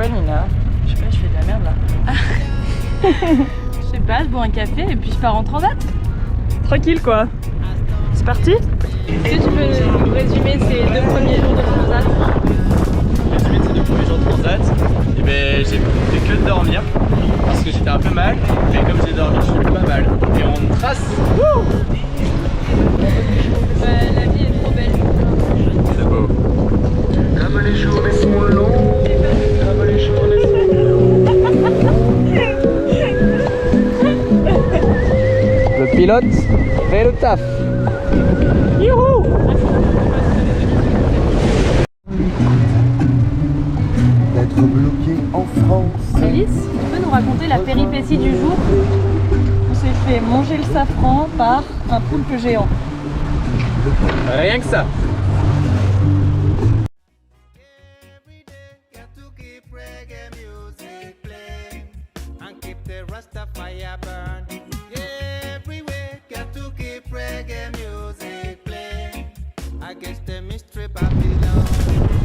quoi Nina? Je sais pas, je fais de la merde là. Je sais pas, je bois un café et puis je pars en transat. Tranquille quoi. C'est parti? Est-ce que tu peux nous résumer ces 2 premiers jours de transat? Résumer ces 2 premiers jours de transat, et ben j'ai fait que de dormir parce que j'étais un peu mal, mais comme j'ai dormi, je suis pas mal. Et on trace. La vie est trop belle. C'est beau. Comme les journées sont longues, comme les journées sont Le pilote fait le taf. Youhou! d'être bloqué en France. Alice, tu peux nous raconter la péripétie du jour? On s'est fait manger le safran par un poulpe géant. Rien que ça.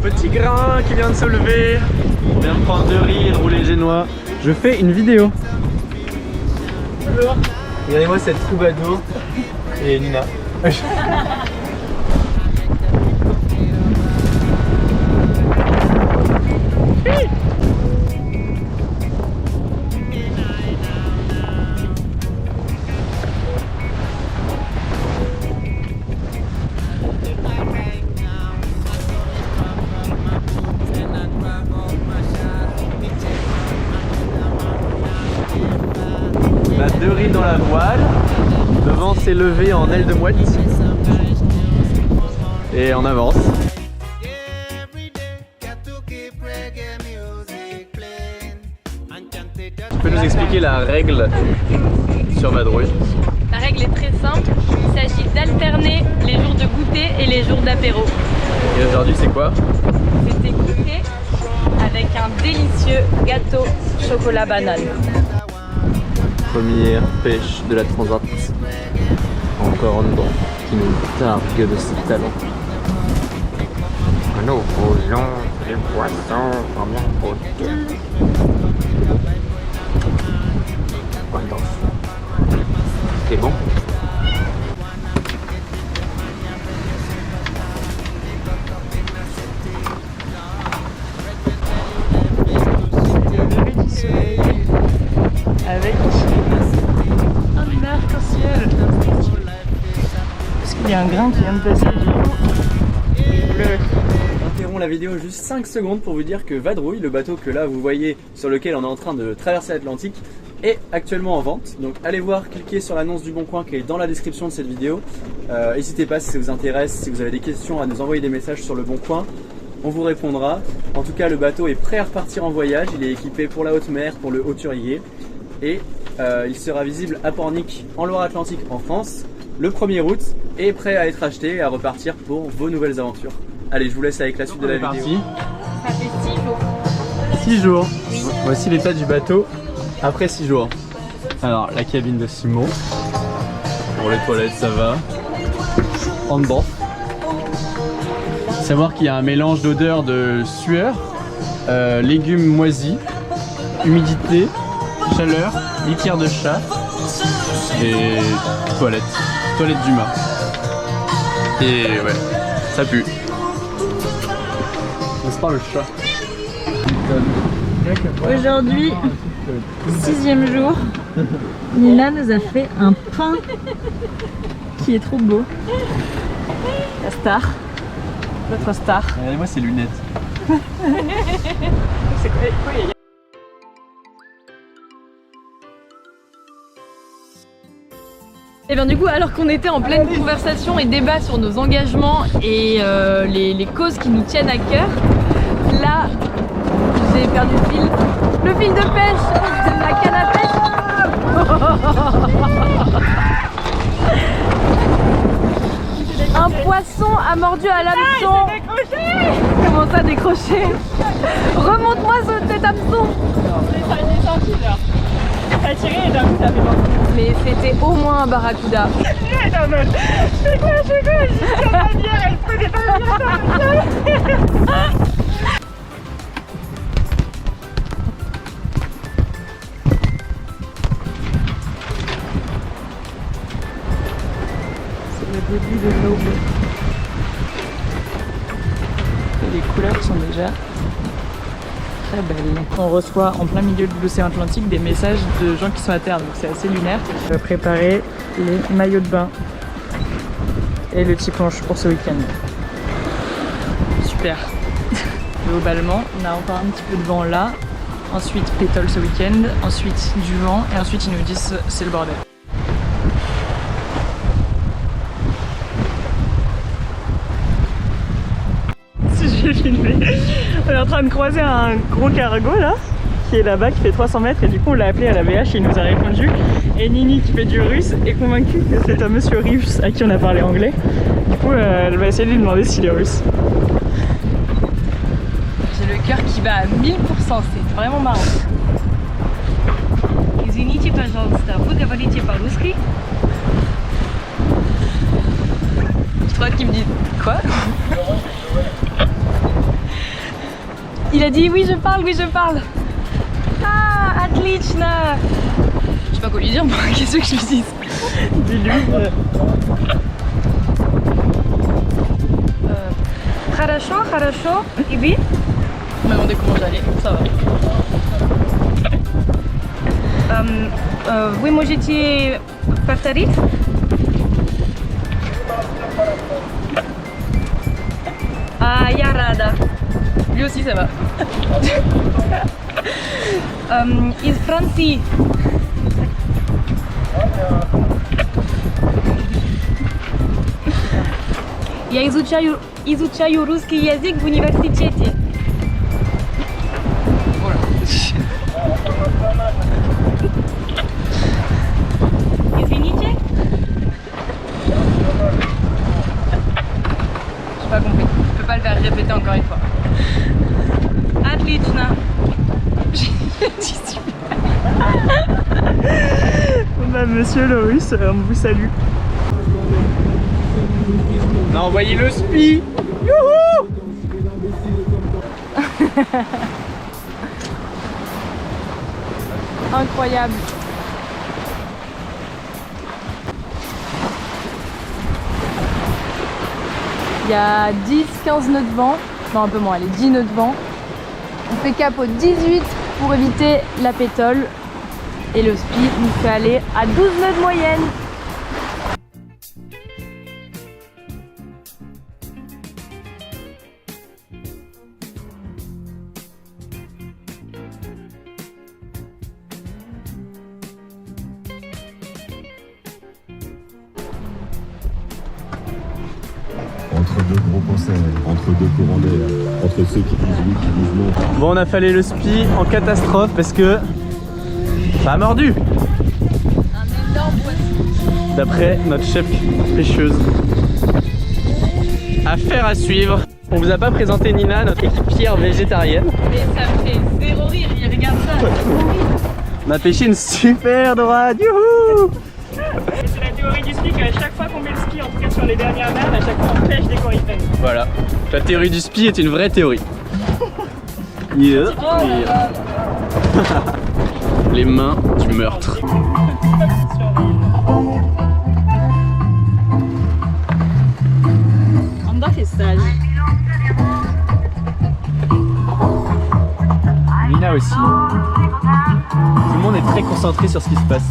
Petit grain qui vient de se lever. On vient de prendre 2 riz et de rouler génois. Je fais une vidéo. Bonjour. Regardez-moi cette troubadour et Nina. On a 2 riz dans la voile, le vent s'est levé en aile de mouette et on avance. Tu peux nous expliquer la règle sur Vadrouille? La règle est très simple, il s'agit d'alterner les jours de goûter et les jours d'apéro. Et aujourd'hui c'est quoi? C'était goûter avec un délicieux gâteau chocolat banane. Première pêche de la transat. Encore un banc qui nous targue de ses talents. Nous posons les poissons en mon côté. C'est bon. Avec un arc-en-ciel. Est-ce qu'il y a un grain qui vient de passer du coup? Interromps la vidéo juste 5 secondes pour vous dire que Vadrouille, le bateau que là vous voyez sur lequel on est en train de traverser l'Atlantique, est actuellement en vente. Donc allez voir, cliquez sur l'annonce du Bon Coin qui est dans la description de cette vidéo. N'hésitez pas si ça vous intéresse, si vous avez des questions, à nous envoyer des messages sur le Bon Coin. On vous répondra. En tout cas, le bateau est prêt à repartir en voyage. Il est équipé pour la haute mer, pour le hauturier. Et il sera visible à Pornic en Loire-Atlantique en France le 1er août et prêt à être acheté et à repartir pour vos nouvelles aventures. Allez, je vous laisse avec la suite de la vidéo. Ça fait 6 jours. 6 jours. Voici l'état du bateau après 6 jours. Alors, la cabine de Simon. Pour les toilettes, ça va. En dedans. Savoir qu'il y a un mélange d'odeurs de sueur, légumes moisis, humidité, chaleur, litière de chat et toilettes. Toilettes d'humain. Et ouais, ça pue. N'est-ce pas le chat? Aujourd'hui, 6e jour, Nina nous a fait un pain qui est trop beau. La star, notre star. Regardez-moi ces lunettes. C'est quoi? Et bien du coup, alors qu'on était en pleine conversation et débat sur nos engagements et les causes qui nous tiennent à cœur, là, j'ai perdu le fil de pêche, la canne à pêche. Un poisson a mordu à l'hameçon. Comment ça décroché? Remonte-moi cet hameçon. J'ai senti là. Ça a tiré et d'un coup ça fait pas. Mais c'était au moins un barracuda. C'est quoi? J'ai la bière, elle peut pas bien. couleurs sont déjà très belles. On reçoit en plein milieu de l'océan Atlantique des messages de gens qui sont à terre, donc c'est assez lunaire. On va préparer les maillots de bain et le petit planche pour ce week-end. Super. Globalement, on a encore un petit peu de vent là, ensuite pétole ce week-end, ensuite du vent et ensuite ils nous disent c'est le bordel. Si j'ai filmé, on est en train de croiser un gros cargo là, qui est là-bas, qui fait 300 mètres et du coup on l'a appelé à la VH et il nous a répondu. Et Nini qui fait du russe est convaincue que c'est un monsieur russe à qui on a parlé anglais. Du coup elle va essayer de lui demander s'il est russe. J'ai le cœur qui bat à 1000%, c'est vraiment marrant. Извините, пожалуйста, вы говорите по-русски? Je crois qu'il me dit quoi? Il a dit oui je parle, oui je parle. Ah, отлично. Je sais pas quoi lui dire, moi, qu'est-ce que je lui dise? Dis-lui. Хорошо, хорошо. И вы? Il m'a demandé comment j'allais, ça va. Вы можете повторить? Я рада. Lui aussi ça va. Из Франции. Я изучаю русский язык в университете. Извините? J'ai pas compris. Je peux pas le faire répéter encore une fois. Отлично. Bah, monsieur le russe, on vous salue. On a envoyé le SPI. Youhou! Incroyable. Il y a 10-15 nœuds de vent, non un peu moins, allez 10 nœuds de vent. On fait cap au 18 pour éviter la pétole et le SPI nous fait aller à 12 nœuds de moyenne. Entre deux gros concerts, entre deux courants d'air, entre ceux qui disent oui, qui disent non. Bon, on a fallu le SPI en catastrophe parce que ça a mordu. Un énorme poisson. D'après notre chef pêcheuse. Affaire à suivre. On vous a pas présenté Nina, notre équipière végétarienne. Mais ça me fait zéro rire, il regarde ça. On a pêché une super droite. Youhou! C'est la théorie du ski qu'à chaque fois qu'on met le ski, en tout cas sur les dernières vannes, à chaque fois on pêche des coryphènes. Voilà. La théorie du SPI est une vraie théorie. Yeah. Yeah. Les mains du meurtre. Andorre est sage. Nina aussi. Tout le monde est très concentré sur ce qui se passe.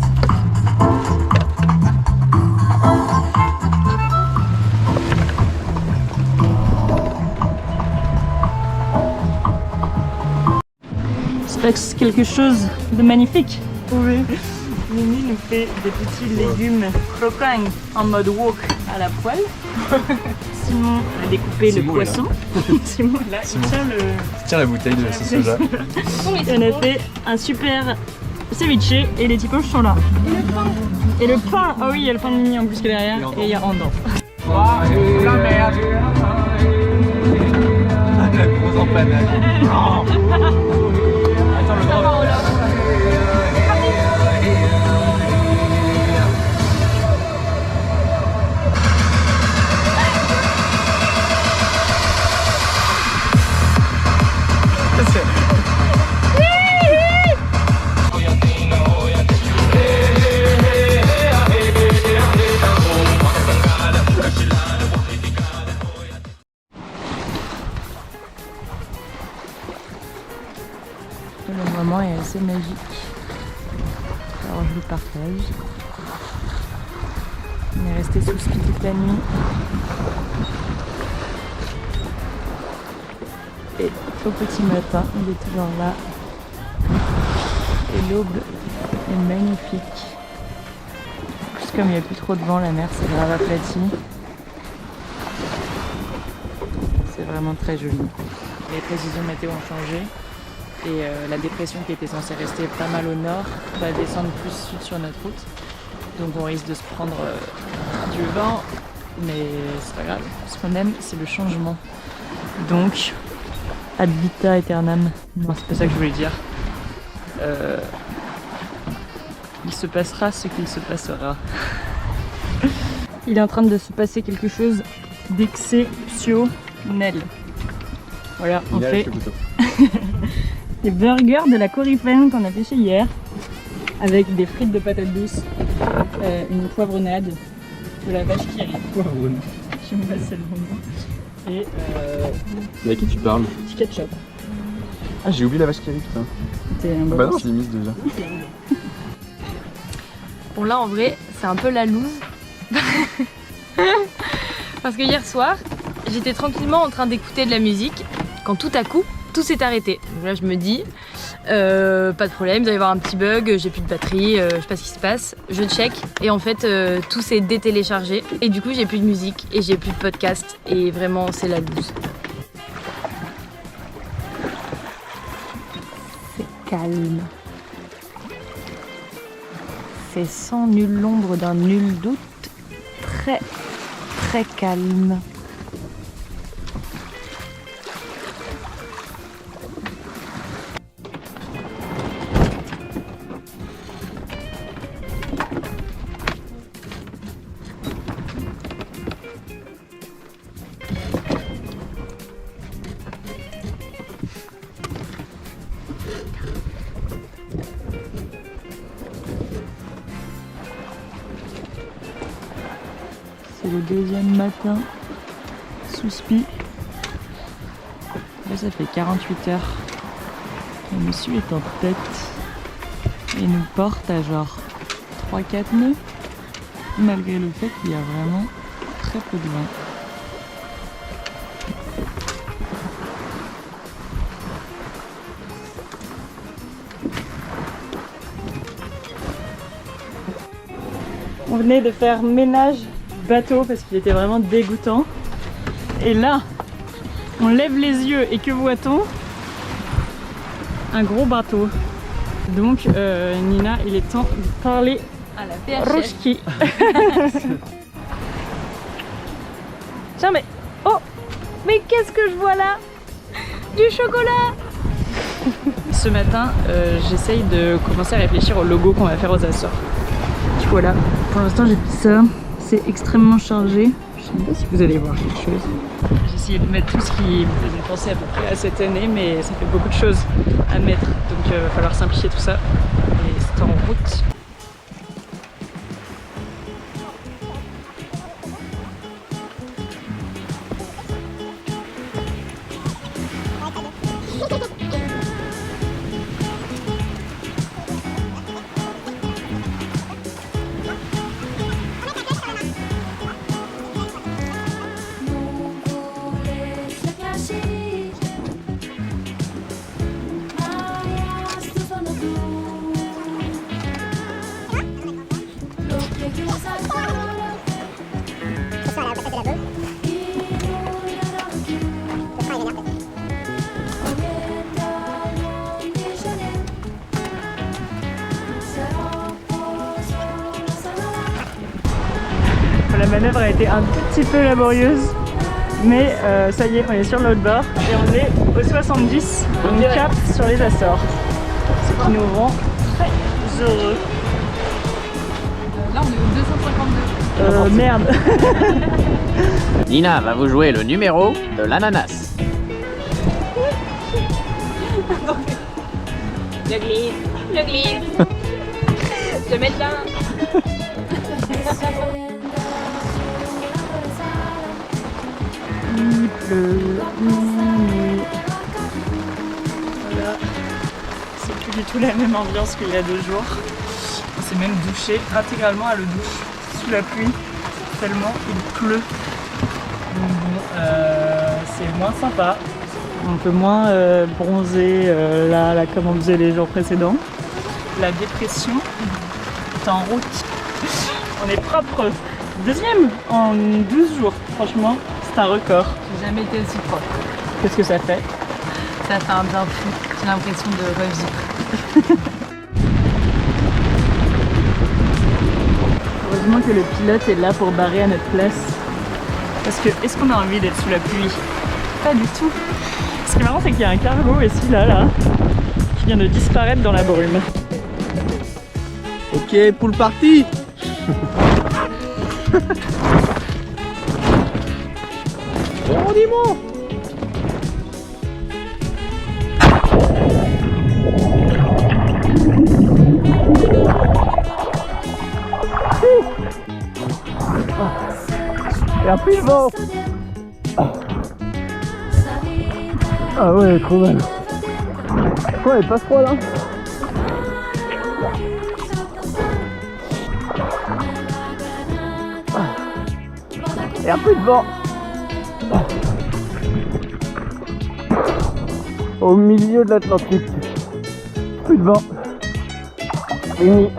Se passe quelque chose de magnifique. Oui. Mimi nous fait des petits légumes croquants en mode wok à la poêle. Simon a découpé Simon le est là. poisson. Simon là, il tient le... Tiens la bouteille de ce soja. Et on a fait un super ceviche et les petits poches sont là. Et le pain. Ah oui, il y a le pain de Mimi en plus qui est derrière et il y a Andorre. La merde. La grosse empanade. Attends le drop. Le moment est assez magique. Alors je le partage. On est resté sous ski toute la nuit. Et au petit matin, il est toujours là. Et l'aube est magnifique. En plus, comme il n'y a plus trop de vent, la mer s'est grave aplatie. C'est vraiment très joli. Les prévisions météo ont changé. Et la dépression qui était censée rester pas mal au nord va descendre plus sud sur notre route. Donc on risque de se prendre du vent, mais c'est pas grave. Ce qu'on aime, c'est le changement. Donc, ad vita aeternam. Non, c'est pas ça que je voulais dire. Il se passera ce qu'il se passera. Il est en train de se passer quelque chose d'exceptionnel. Voilà, on fait des burgers de la Coryphène qu'on a pêché hier avec des frites de patates douces, une poivronade, de la vache qui rit. Poivronade. Je sais pas si c'est le bon nom. Et Mais à qui tu parles? du ketchup. Ah, j'ai oublié la vache qui rit, putain. C'était un Bah non, c'est limite déjà. Bon là en vrai c'est un peu la loose. Parce que hier soir j'étais tranquillement en train d'écouter de la musique quand tout à coup tout s'est arrêté. Donc là je me dis pas de problème, il doit y avoir un petit bug, j'ai plus de batterie, je sais pas ce qui se passe. Je check et en fait tout s'est détéléchargé et du coup j'ai plus de musique et j'ai plus de podcast et vraiment c'est la loose. C'est calme. C'est sans nulle ombre d'un nul doute, très très calme. C'est le deuxième matin sous spi. Là ça fait 48 heures. Le monsieur est en tête et nous porte à genre 3-4 nœuds malgré le fait qu'il y a vraiment très peu de vent. On venait de faire ménage bateau parce qu'il était vraiment dégoûtant. Et là, on lève les yeux et que voit-on? Un gros bateau. Donc Nina, il est temps de parler À la PHF. Rouski. Tiens mais... Oh! Mais qu'est-ce que je vois là? Du chocolat! Ce matin, j'essaye de commencer à réfléchir au logo qu'on va faire aux Açores. Du coup voilà, pour l'instant j'ai fait ça. C'est extrêmement chargé. Je sais pas si vous allez voir quelque chose. J'ai essayé de mettre tout ce qui me faisait penser à peu près à cette année, mais ça fait beaucoup de choses à mettre. Donc il va falloir simplifier tout ça. Et c'est en route. La manœuvre a été un tout petit peu laborieuse, mais ça y est, on est sur l'autre bord et on est au 70, on cap sur les Açores, ce qui nous rend très heureux. Là on est au 252. Merde. Nina va vous jouer le numéro de l'ananas. Je glisse. Je mets là. Il pleut, minuit. Voilà, c'est du tout la même ambiance qu'il y a 2 jours. On s'est même douché intégralement à l'eau douce, sous la pluie, tellement il pleut. Donc bon, c'est moins sympa. Un peu moins bronzé là comme on faisait les jours précédents. La dépression est en route. On est propre. 2e en 12 jours. Franchement, c'est un record. J'ai jamais été aussi propre. Qu'est-ce que ça fait? Ça fait un bien fou. J'ai l'impression de revivre. Heureusement que le pilote est là pour barrer à notre place. Parce que, est-ce qu'on a envie d'être sous la pluie? Pas du tout. Ce qui est marrant, c'est qu'il y a un cargo ici, là, qui vient de disparaître dans la brume. Ok, poule party. Oh, dis-moi. Et après le vent. Ah ouais, trop mal. Ouais, pas froid là. Et un peu de vent. Au milieu de l'Atlantique. Plus de vent. Fini.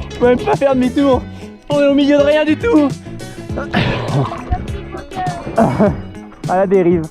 Je peux même pas faire demi-tour. On est au milieu de rien du tout. À la dérive.